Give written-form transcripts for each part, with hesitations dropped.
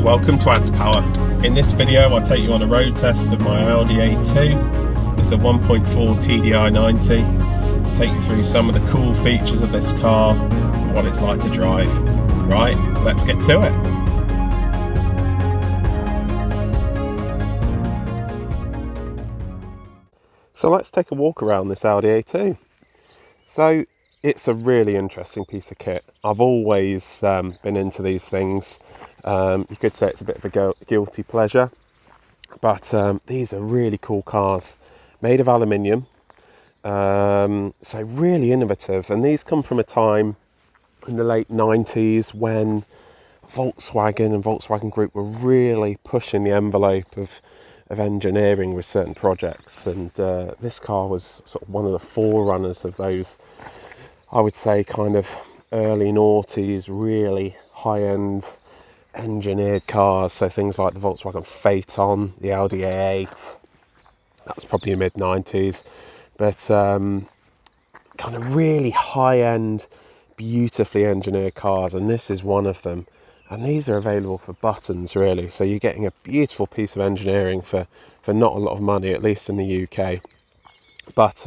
Welcome to Addspower. In this video I'll take you on a road test of my Audi A2. It's a 1.4 TDI 90. I'll take you through some of the cool features of this car and what it's like to drive. Right, let's get to it. So let's take a walk around this Audi A2. So it's a really interesting piece of kit. I've always been into these things. You could say it's a bit of a guilty pleasure, but these are really cool cars, made of aluminium, so really innovative. And these come from a time in the late 90s when Volkswagen and Volkswagen Group were really pushing the envelope of engineering with certain projects, and this car was sort of one of the forerunners of those, I would say, kind of early noughties, really high-end engineered cars. So things like the Volkswagen Phaeton, the Audi A8, that was probably mid-90s, but kind of really high-end, beautifully engineered cars, and this is one of them. And these are available for buttons, really, so you're getting a beautiful piece of engineering for not a lot of money, at least in the UK. But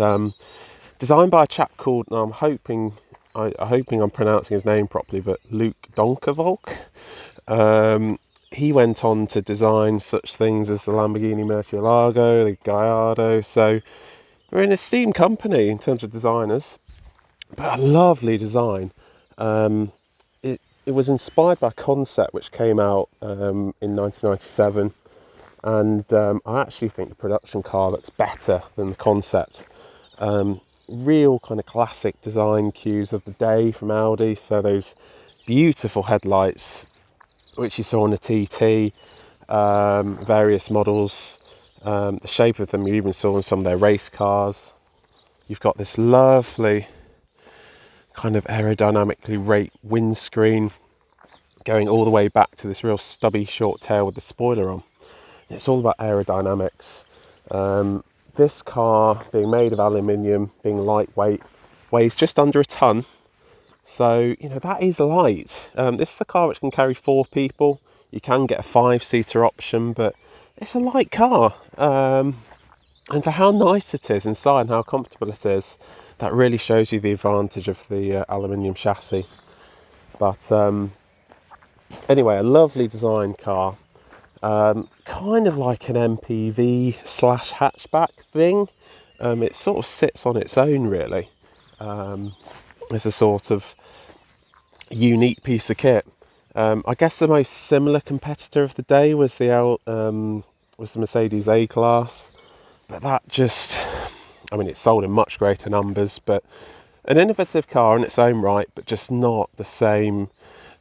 designed by a chap called, and I'm hoping I'm pronouncing his name properly, but Luc Donkervolk. He went on to design such things as the Lamborghini Murcielago, the Gallardo. So we're an esteemed company in terms of designers, but a lovely design. It was inspired by a concept which came out in 1997, and I actually think the production car looks better than the concept. Real kind of classic design cues of the day from Audi. So those beautiful headlights, which you saw on the TT, various models, the shape of them you even saw in some of their race cars. You've got this lovely kind of aerodynamically rate windscreen going all the way back to this real stubby short tail with the spoiler on. It's all about aerodynamics. This car, being made of aluminium, being lightweight, weighs just under a ton. So, you know, that is light. This is a car which can carry 4 people. You can get a 5-seater option, but it's a light car. And for how nice it is inside and how comfortable it is, that really shows you the advantage of the aluminium chassis. But anyway, a lovely design car. Kind of like an MPV / hatchback thing. It sort of sits on its own, really. It's a sort of unique piece of kit. I guess the most similar competitor of the day was the Mercedes A-Class, but that just, I mean, it sold in much greater numbers, but an innovative car in its own right, but just not the same,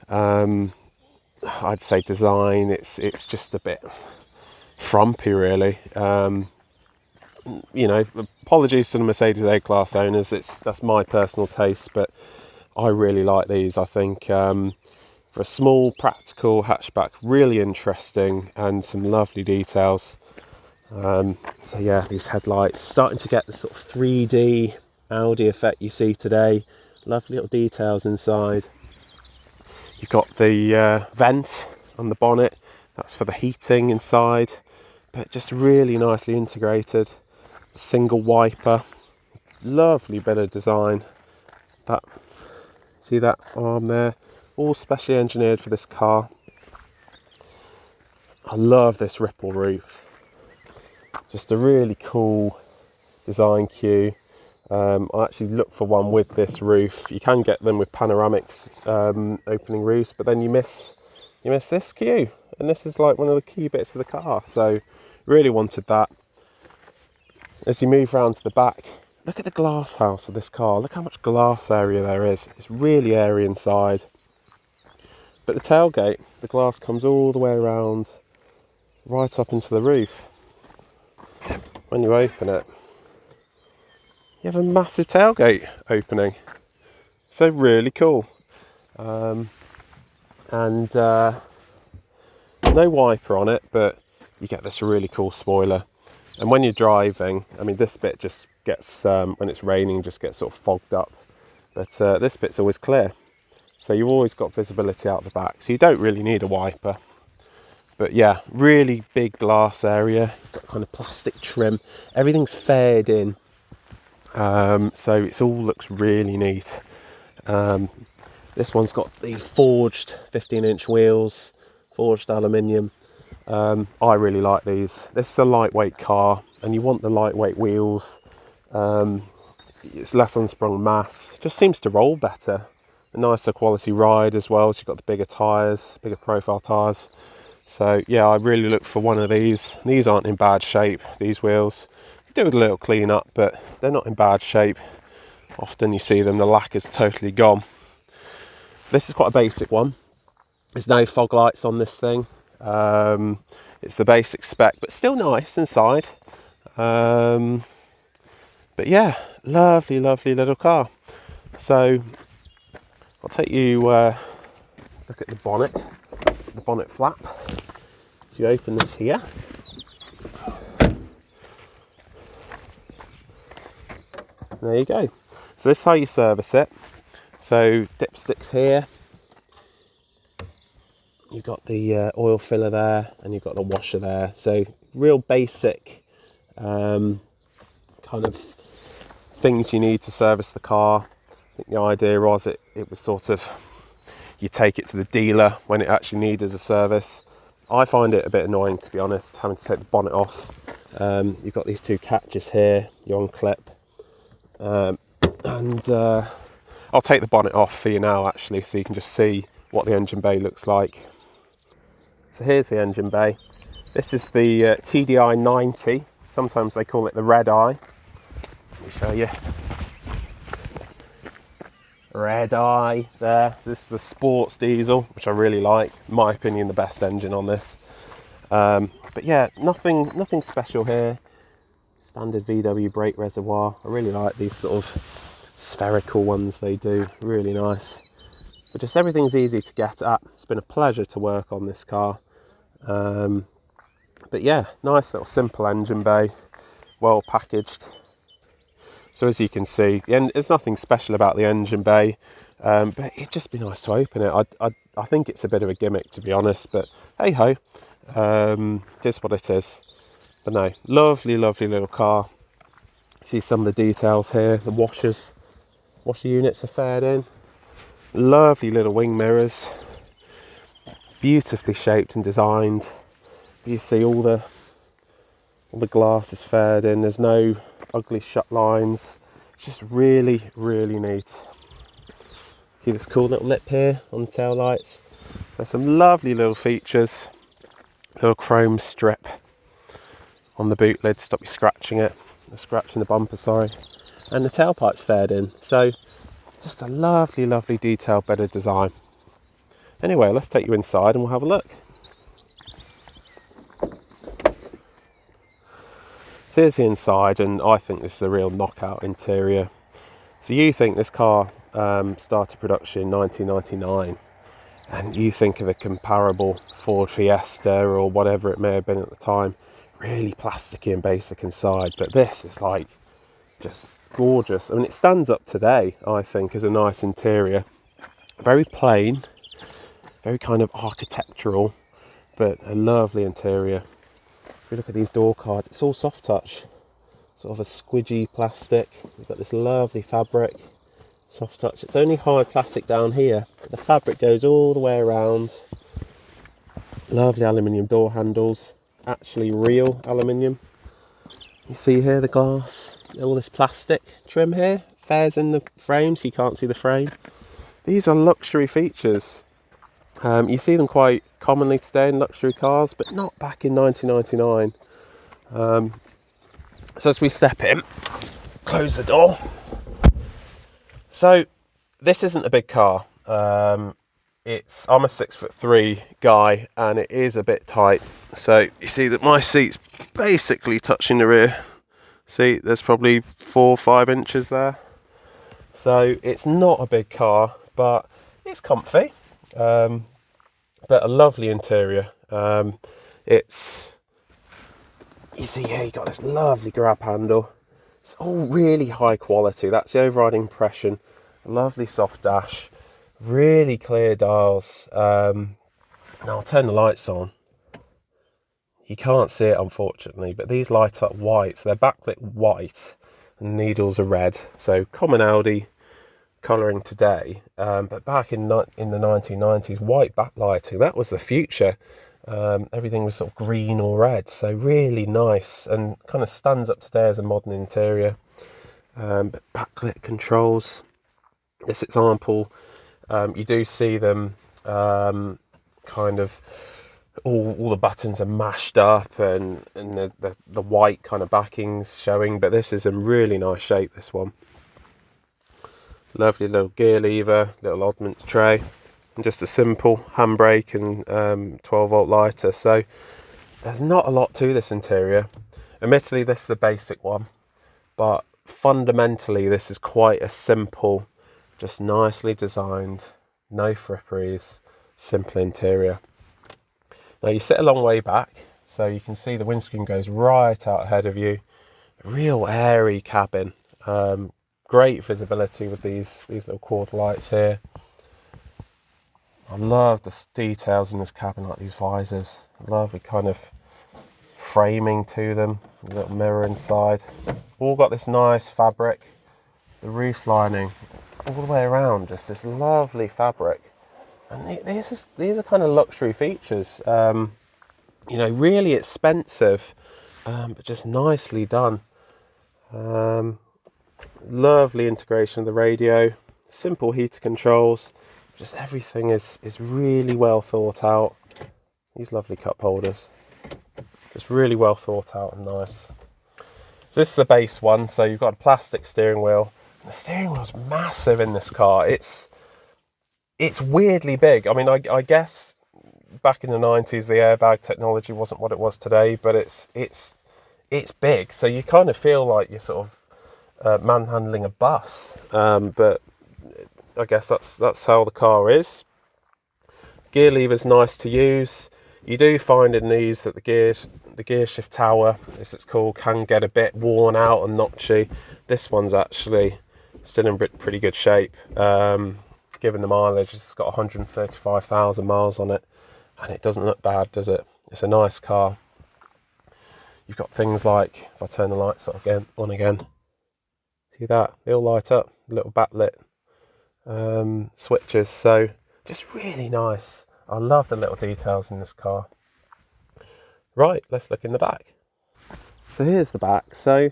I'd say, design. It's just a bit frumpy, really. You know, apologies to the Mercedes A-Class owners, that's my personal taste, but I really like these. I think for a small, practical hatchback, really interesting and some lovely details. So yeah, these headlights, starting to get the sort of 3D Audi effect you see today. Lovely little details inside. You've got the vent on the bonnet, that's for the heating inside, but just really nicely integrated. Single wiper, lovely bit of design. That, see that arm there, all specially engineered for this car. I love this ripple roof, just a really cool design cue. I actually looked for one with this roof. You can get them with panoramics opening roofs, but then you miss this cue, and this is like one of the key bits of the car, so really wanted that. As you move around to the back, look at the glass house of this car. Look how much glass area there is. It's really airy inside. But the tailgate, the glass comes all the way around, right up into the roof. When you open it, you have a massive tailgate opening. So really cool. And no wiper on it, but you get this really cool spoiler. And when you're driving, I mean, this bit just gets, when it's raining, just gets sort of fogged up. But this bit's always clear. So you've always got visibility out the back. So you don't really need a wiper. But yeah, really big glass area. You've got kind of plastic trim. Everything's fared in. So it all looks really neat. This one's got the forged 15-inch wheels, forged aluminium. I really like these. This is a lightweight car, and you want the lightweight wheels. It's less unsprung mass. It just seems to roll better. A nicer quality ride as well. So you've got the bigger tyres, bigger profile tyres. So yeah, I really look for one of these. These aren't in bad shape, these wheels. You do a little clean up, but they're not in bad shape. Often you see them, the lacquer's totally gone. This is quite a basic one. There's no fog lights on this thing. It's the basic spec, but still nice inside. But yeah, lovely, lovely little car. So I'll take you look at the bonnet flap. So you open this here. There you go. So this is how you service it. So dipsticks here. You've got the oil filler there, and you've got the washer there. So real basic kind of things you need to service the car. I think the idea was it was sort of, you take it to the dealer when it actually needed a service. I find it a bit annoying, to be honest, having to take the bonnet off. You've got these two catches here, you're on clip. I'll take the bonnet off for you now, actually, so you can just see what the engine bay looks like. So here's the engine bay. This is the TDI 90. Sometimes they call it the red eye. Let me show you. Red eye there. So this is the sports diesel, which I really like. In my opinion, the best engine on this. But yeah, nothing special here. Standard VW brake reservoir. I really like these sort of spherical ones they do. Really nice. But just everything's easy to get at. It's been a pleasure to work on this car. But yeah, nice little simple engine bay, well packaged. So as you can see, there's nothing special about the engine bay, but it'd just be nice to open it. I think it's a bit of a gimmick, to be honest, but hey ho, it is what it is. But no, lovely, lovely little car. See some of the details here. The washer units are fared in. Lovely little wing mirrors, beautifully shaped and designed. You see all the glass is fared in. There's no ugly shut lines. It's just really, really neat. See this cool little lip here on the tail lights. So some lovely little features. Little chrome strip on the boot lid, stop you scratching the bumper, sorry. And the tailpipe's fared in. So just a lovely, lovely detailed bit of design. Anyway, let's take you inside and we'll have a look. So here's the inside, and I think this is a real knockout interior. So you think this car started production in 1999, and you think of a comparable Ford Fiesta or whatever it may have been at the time, really plasticky and basic inside, but this is like just gorgeous. I mean, it stands up today, I think, as a nice interior. Very plain, very kind of architectural, but a lovely interior. If you look at these door cards, it's all soft touch, sort of a squidgy plastic. You've got this lovely fabric, soft touch. It's only hard plastic down here, but the fabric goes all the way around. Lovely aluminium door handles, actually real aluminium. You see here the glass, all this plastic trim here, fares in the frame so you can't see the frame. These are luxury features. You see them quite commonly today in luxury cars, but not back in 1999. So as we step in, close the door. So this isn't a big car. I'm a 6'3" guy, and it is a bit tight. So you see that my seat's basically touching the rear See, there's probably 4 or 5 inches there. So it's not a big car, but it's comfy. But a lovely interior. It's, you see here, you got this lovely grab handle. It's all really high quality. That's the overriding impression. A lovely soft dash, really clear dials. Now I'll turn the lights on. You can't see it, unfortunately, but these light up white. So they're backlit white and needles are red. So common Audi colouring today, but back in the 1990s, white backlighting, that was the future. Everything was sort of green or red, so really nice and kind of stands up today as a modern interior. But backlit controls, this example, you do see them kind of all the buttons are mashed up and the white kind of backings showing, but this is in really nice shape, this one. Lovely little gear lever, little oddments tray, and just a simple handbrake and 12 volt lighter. So there's not a lot to this interior. Admittedly, this is the basic one, but fundamentally this is quite a simple, just nicely designed, no fripperies, simple interior. Now you sit a long way back, so you can see the windscreen goes right out ahead of you. Real airy cabin. Great visibility with these little quarter lights here. I love the details in this cabin, like these visors. Lovely kind of framing to them. A little mirror inside. All got this nice fabric. The roof lining all the way around, just this lovely fabric. And these are kind of luxury features. You know, really expensive, but just nicely done. Lovely integration of the radio, simple heater controls, just everything is really well thought out. These lovely cup holders, just really well thought out and nice. So this is the base one, so you've got a plastic steering wheel. The steering wheel's massive in this car. It's weirdly big. I mean, I guess back in the 90s the airbag technology wasn't what it was today, but it's big, so you kind of feel like you're sort of manhandling a bus, but I guess that's how the car is. Gear lever's nice to use. You do find in these that the gear shift tower, as it's called, can get a bit worn out and notchy. This one's actually still in pretty good shape. Given the mileage, it's got 135,000 miles on it, and it doesn't look bad, does it? It's a nice car. You've got things like, if I turn the lights on again, see that? They all light up, little backlit switches, so just really nice. I love the little details in this car. Right, let's look in the back. So here's the back, so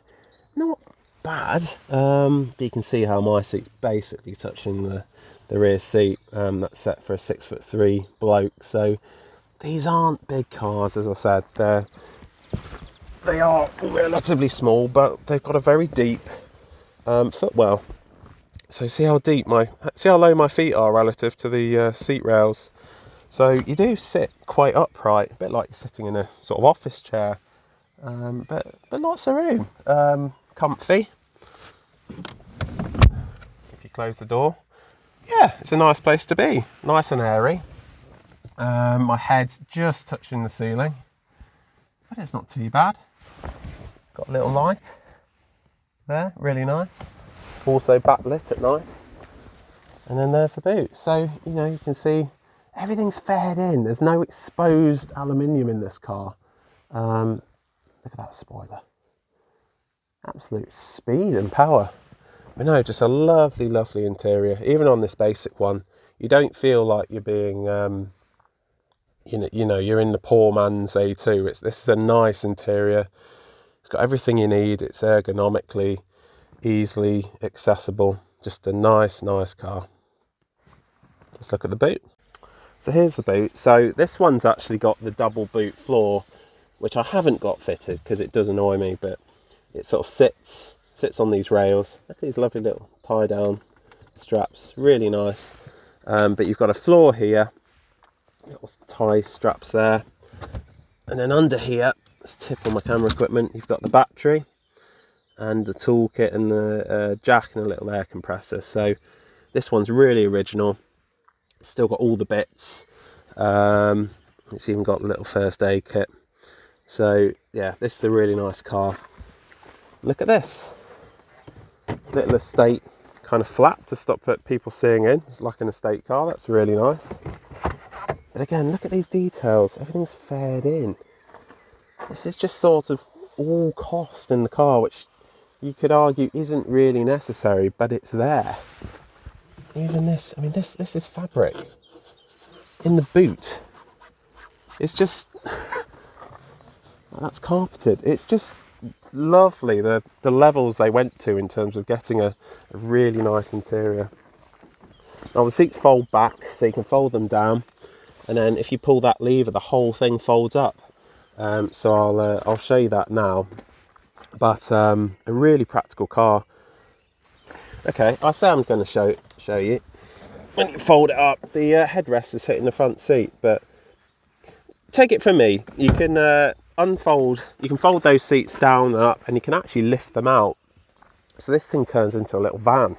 not bad, but you can see how my seat's basically touching the rear seat. That's set for a 6'3" bloke, so these aren't big cars, as I said. They are relatively small, but they've got a very deep footwell. So see how low my feet are relative to the seat rails. So you do sit quite upright, a bit like you're sitting in a sort of office chair, but lots of room. Comfy. If you close the door, yeah, it's a nice place to be. Nice and airy. My head's just touching the ceiling, but it's not too bad. Got a little light there, really nice. Also backlit at night. And then there's the boot. So, you know, you can see everything's fared in. There's no exposed aluminium in this car. Look at that spoiler. Absolute speed and power. But no, just a lovely, lovely interior. Even on this basic one, you don't feel like you're being, you're in the poor man's A2. This is a nice interior. It's got everything you need. It's ergonomically, easily accessible. Just a nice, nice car. Let's look at the boot. So here's the boot. So this one's actually got the double boot floor, which I haven't got fitted because it does annoy me, but it sort of sits on these rails. Look at these lovely little tie down straps, really nice. But you've got a floor here, little tie straps there, and then under here, let's tip on my camera equipment, you've got the battery. and the toolkit and the jack and a little air compressor. So this one's really original. It's still got all the bits. It's even got a little first aid kit. So yeah, this is a really nice car. Look at this little estate kind of flap to stop people seeing in. It's like an estate car. That's really nice. But again, look at these details. Everything's fared in. This is just sort of all cost in the car, which you could argue isn't really necessary, but it's there. Even this, I mean, this is fabric in the boot. It's just that's carpeted. It's just lovely, the levels they went to in terms of getting a really nice interior. Now the seats fold back, so you can fold them down, and then if you pull that lever, the whole thing folds up. So I'll show you that now. But a really practical car. Okay, I say I'm going to show you. When you fold it up, the headrest is hitting the front seat, but take it from me, you can you can fold those seats down and up, and you can actually lift them out. So this thing turns into a little van,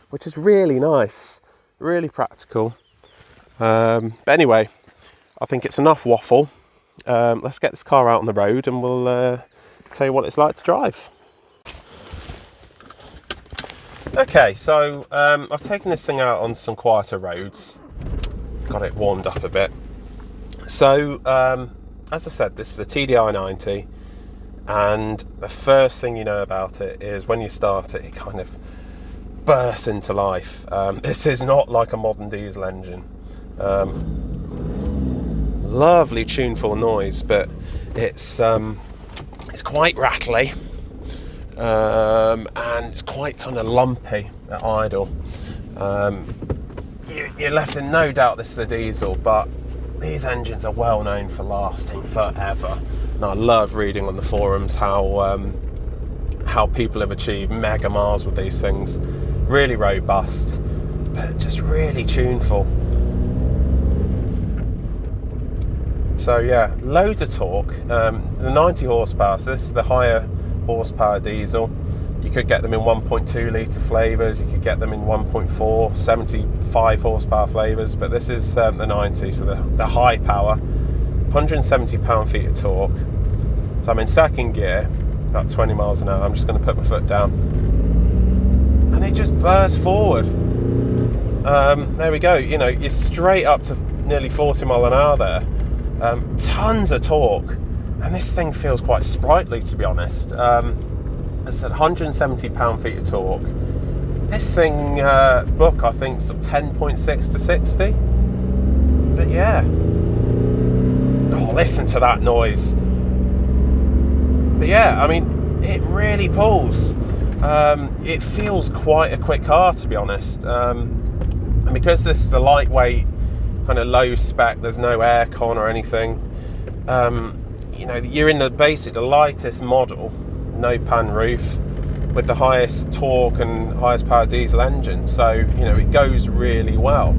which is really nice, really practical. But anyway, I think it's enough waffle. Let's get this car out on the road and we'll tell you what it's like to drive. Okay, so I've taken this thing out on some quieter roads, got it warmed up a bit. So as I said, this is the TDI 90, and the first thing you know about it is when you start it, it kind of bursts into life. This is not like a modern diesel engine. Lovely tuneful noise, but it's quite rattly, and it's quite kind of lumpy at idle. You're left in no doubt this is a diesel, but these engines are well known for lasting forever. And I love reading on the forums how people have achieved mega miles with these things. Really robust, but just really tuneful. So yeah, loads of torque. The 90 horsepower, so this is the higher horsepower diesel. You could get them in 1.2 litre flavours, you could get them in 1.4, 75 horsepower flavours, but this is the 90, so the high power, 170 pound-feet of torque. So I'm in second gear, about 20 miles an hour. I'm just going to put my foot down, and it just bursts forward. There we go, you know, you're straight up to nearly 40 mile an hour there. Tons of torque, and this thing feels quite sprightly, to be honest. It's at 170 pound-feet of torque. This thing book, I think, is 10.6 to 60. But yeah, oh, listen to that noise. But yeah, I mean, it really pulls. It feels quite a quick car, to be honest. And because this is the lightweight, kind of low spec, there's no aircon or anything. You know, you're in the lightest model, no pan roof, with the highest torque and highest power diesel engine. So you know, it goes really well.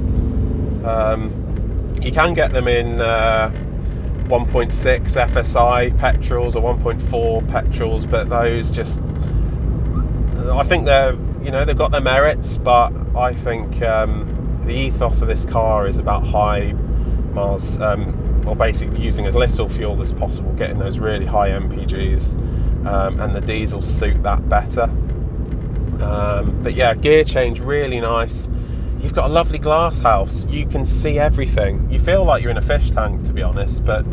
You can get them in 1.6 FSI petrols or 1.4 petrols, but those just, I think they've got their merits, but I think the ethos of this car is about high miles, or basically using as little fuel as possible, getting those really high MPGs, and the diesels suit that better. But yeah, gear change really nice. You've got a lovely glass house, you can see everything. You feel like you're in a fish tank, to be honest, but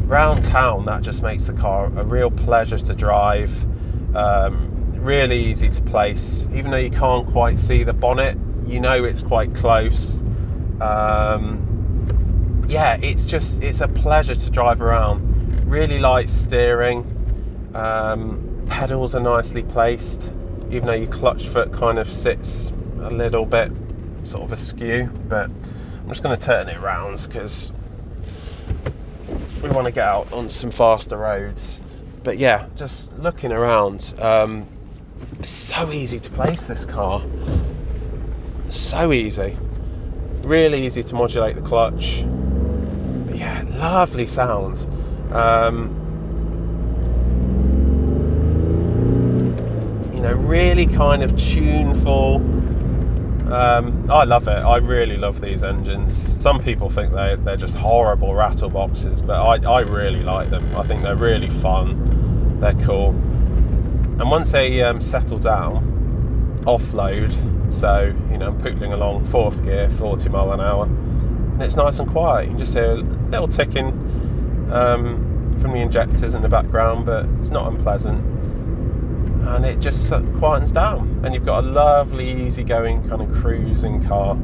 round town that just makes the car a real pleasure to drive. Really easy to place, even though you can't quite see the bonnet, you know it's quite close. Yeah, it's a pleasure to drive around. Really light steering, pedals are nicely placed, even though your clutch foot kind of sits a little bit sort of askew, but I'm just going to turn it around because we want to get out on some faster roads. But yeah, just looking around, it's so easy to place this car, so easy, really easy to modulate the clutch. But yeah, lovely sound. really kind of tuneful. I love it. I really love these engines. Some people think they're just horrible rattle boxes, but I really like them. I think they're really fun. They're cool. And once they settle down, offload, so I'm pootling along 4th gear, 40 mile an hour, and it's nice and quiet. You can just hear a little ticking from the injectors in the background, but it's not unpleasant. And it just quietens down, and you've got a lovely, easygoing kind of cruising car.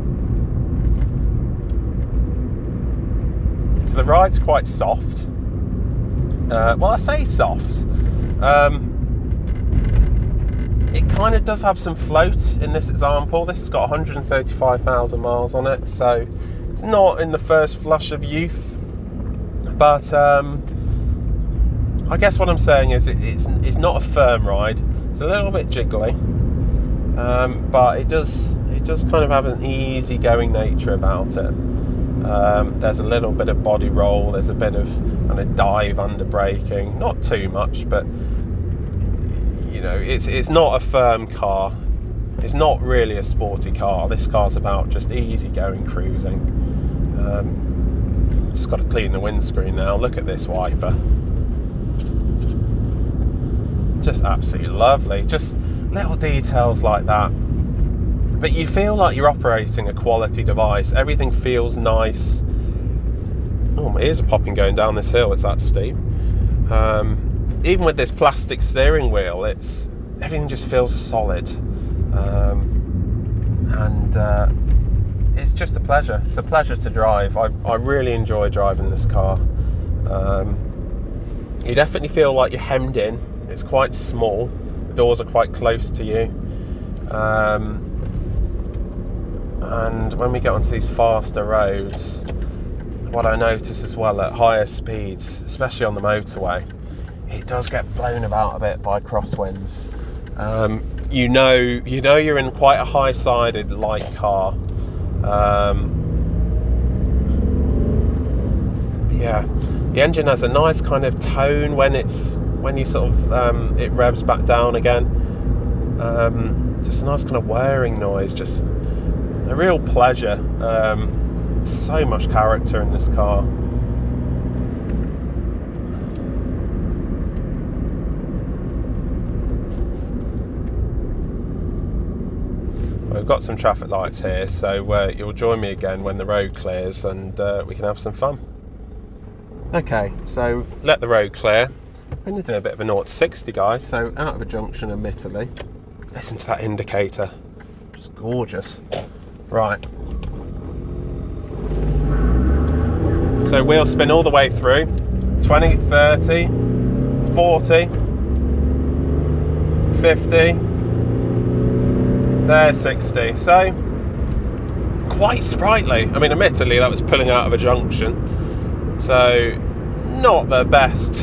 So the ride's quite soft. Well, I say soft. It kind of does have some float in this example. This has got 135,000 miles on it, so it's not in the first flush of youth. But I guess what I'm saying is it's not a firm ride. It's a little bit jiggly, but it does kind of have an easy-going nature about it. There's a little bit of body roll. There's a bit of kind of dive under braking. Not too much, but it's not a firm car. It's not really a sporty car. This car's about just easy-going cruising. Just got to clean the windscreen now. Look at this wiper. Just absolutely lovely. Just little details like that, but you feel like you're operating a quality device. Everything feels nice. Oh, my ears are popping going down this hill. It's that steep. Even with this plastic steering wheel, everything just feels solid, and it's just a pleasure. It's a pleasure to drive. I really enjoy driving this car. You definitely feel like you're hemmed in. It's quite small. The doors are quite close to you. And when we get onto these faster roads, what I notice as well at higher speeds, especially on the motorway, it does get blown about a bit by crosswinds. You're in quite a high-sided light car. The engine has a nice kind of tone when you sort of it revs back down again. Just a nice kind of whirring noise, just a real pleasure. So much character in this car. We've got some traffic lights here, so you'll join me again when the road clears, and we can have some fun. Okay, so let the road clear. I'm going to do a bit of a 0 to 60, guys, so out of a junction, admittedly. Listen to that indicator. Just gorgeous. Right. So wheel spin all the way through. 20, 30, 40, 50. There's 60. So, quite sprightly. I mean, admittedly, that was pulling out of a junction. So, not the best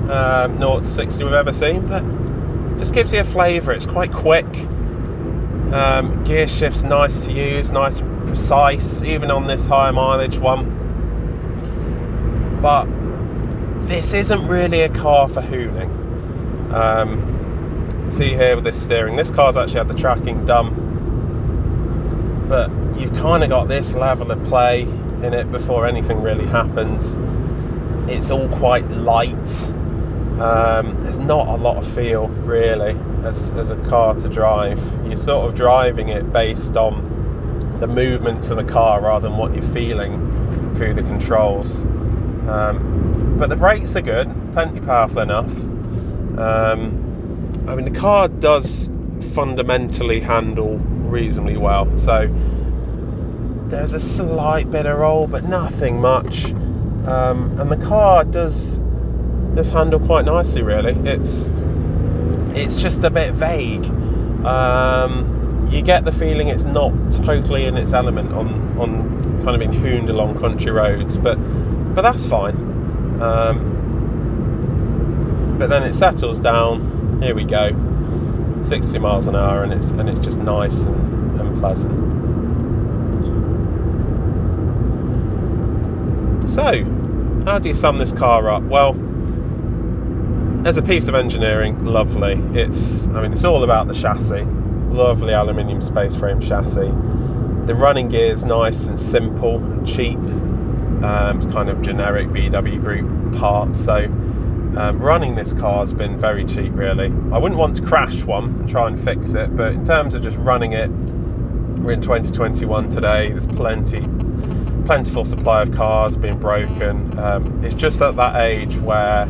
0 to 60 we've ever seen, but just gives you a flavour. It's quite quick. Gear shift's nice to use, nice and precise, even on this higher mileage one. But this isn't really a car for hooning. See here with this steering, this car's actually had the tracking done, but you've kind of got this level of play in it before anything really happens. It's all quite light. There's not a lot of feel really as a car to drive. You're sort of driving it based on the movements of the car rather than what you're feeling through the controls. But the brakes are good, plenty powerful enough. I mean, the car does fundamentally handle reasonably well, so there's a slight bit of roll, but nothing much. And the car does handle quite nicely, really. It's just a bit vague. You get the feeling it's not totally in its element on kind of being hooned along country roads, but that's fine. But then it settles down. Here we go, 60 miles an hour, and it's just nice and pleasant. So, how do you sum this car up? Well, as a piece of engineering, lovely. It's all about the chassis. Lovely aluminium space frame chassis. The running gear is nice and simple and cheap. It's kind of generic VW Group parts. So running this car has been very cheap, really. I wouldn't want to crash one and try and fix it, but in terms of just running it, we're in 2021 today. There's plentiful supply of cars being broken. It's just at that age where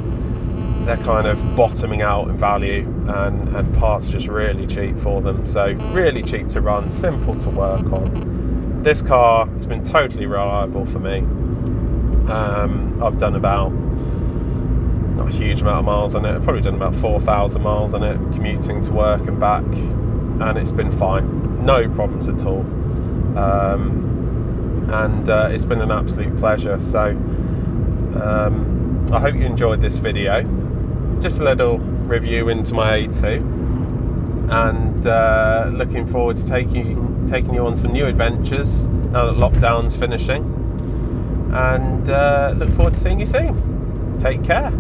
they're kind of bottoming out in value, and parts are just really cheap for them. So really cheap to run, simple to work on. This car has been totally reliable for me. I've done about, not a huge amount of miles on it, I've probably done about 4,000 miles on it, commuting to work and back, and it's been fine. No problems at all. And it's been an absolute pleasure. So I hope you enjoyed this video. Just a little review into my A2, and looking forward to taking you on some new adventures now that lockdown's finishing, and look forward to seeing you soon. Take care.